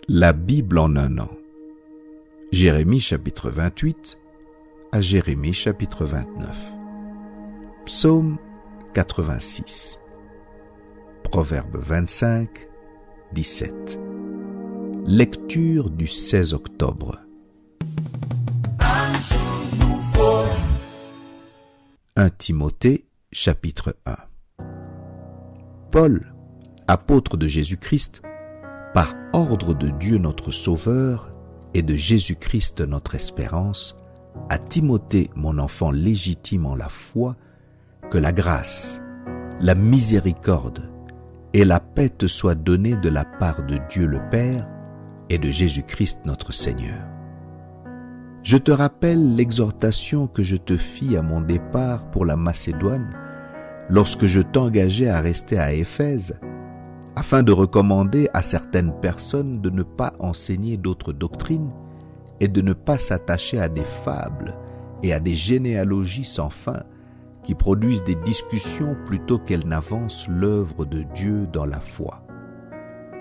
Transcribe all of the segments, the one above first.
La Bible en un an. Jérémie chapitre 28 à Jérémie chapitre 29. Psaume 86. Proverbe 25, 17. Lecture du 16 octobre. 1 Timothée chapitre 1. Paul, apôtre de Jésus-Christ, par ordre de Dieu notre Sauveur et de Jésus-Christ notre espérance, à Timothée mon enfant légitime en la foi, que la grâce, la miséricorde et la paix te soient données de la part de Dieu le Père et de Jésus-Christ notre Seigneur. Je te rappelle l'exhortation que je te fis à mon départ pour la Macédoine, lorsque je t'engageai à rester à Éphèse, afin de recommander à certaines personnes de ne pas enseigner d'autres doctrines et de ne pas s'attacher à des fables et à des généalogies sans fin qui produisent des discussions plutôt qu'elles n'avancent l'œuvre de Dieu dans la foi.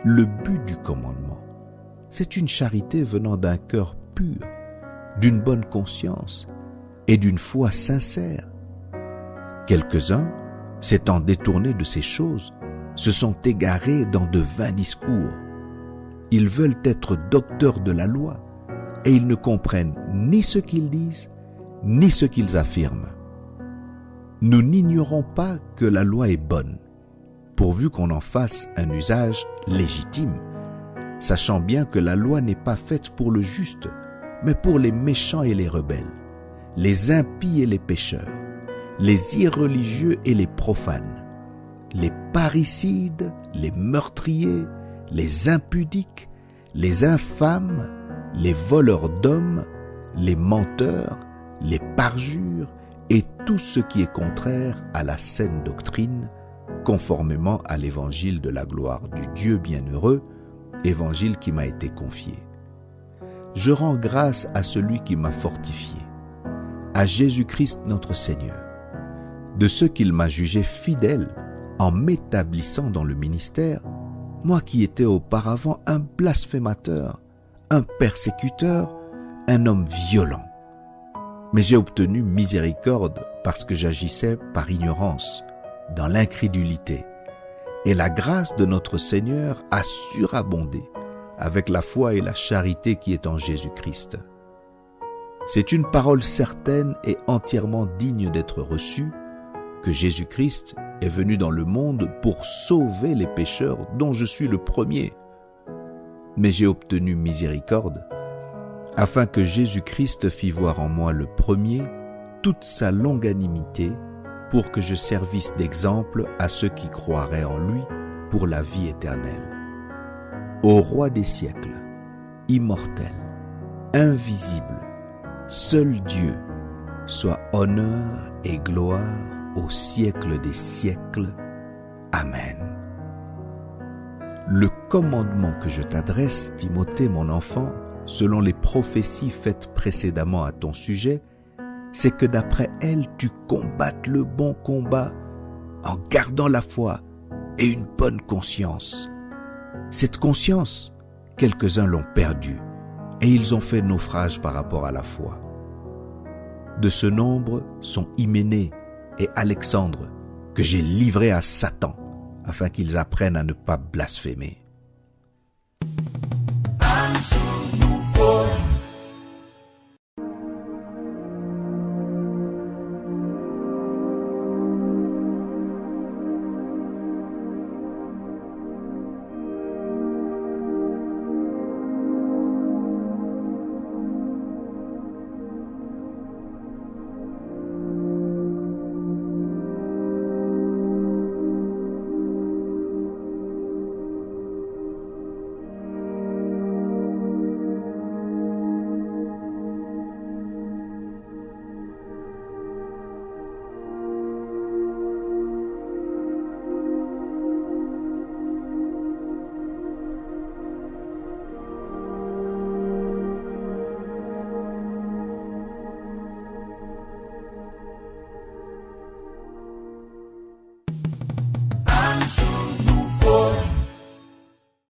Le but du commandement, c'est une charité venant d'un cœur pur, d'une bonne conscience et d'une foi sincère. Quelques-uns, s'étant détournés de ces choses, se sont égarés dans de vains discours. Ils veulent être docteurs de la loi et ils ne comprennent ni ce qu'ils disent, ni ce qu'ils affirment. Nous n'ignorons pas que la loi est bonne, pourvu qu'on en fasse un usage légitime, sachant bien que la loi n'est pas faite pour le juste, mais pour les méchants et les rebelles, les impies et les pécheurs, les irreligieux et les profanes, les parricides, les meurtriers, les impudiques, les infâmes, les voleurs d'hommes, les menteurs, les parjures et tout ce qui est contraire à la saine doctrine, conformément à l'évangile de la gloire du Dieu bienheureux, évangile qui m'a été confié. Je rends grâce à celui qui m'a fortifié, à Jésus-Christ notre Seigneur, de ce qu'il m'a jugé fidèle en m'établissant dans le ministère, moi qui étais auparavant un blasphémateur, un persécuteur, un homme violent. Mais j'ai obtenu miséricorde parce que j'agissais par ignorance, dans l'incrédulité. Et la grâce de notre Seigneur a surabondé avec la foi et la charité qui est en Jésus-Christ. C'est une parole certaine et entièrement digne d'être reçue, que Jésus-Christ est venu dans le monde pour sauver les pécheurs dont je suis le premier. Mais j'ai obtenu miséricorde, afin que Jésus-Christ fît voir en moi le premier toute sa longanimité, pour que je servisse d'exemple à ceux qui croiraient en lui pour la vie éternelle. Au roi des siècles, immortel, invisible, seul Dieu, soit honneur et gloire au siècle des siècles. Amen. Le commandement que je t'adresse, Timothée mon enfant, selon les prophéties faites précédemment à ton sujet, c'est que d'après elles, tu combattes le bon combat en gardant la foi et une bonne conscience. Cette conscience, quelques-uns l'ont perdue et ils ont fait naufrage par rapport à la foi. De ce nombre sont Hyménée et Alexandre, que j'ai livrés à Satan, afin qu'ils apprennent à ne pas blasphémer.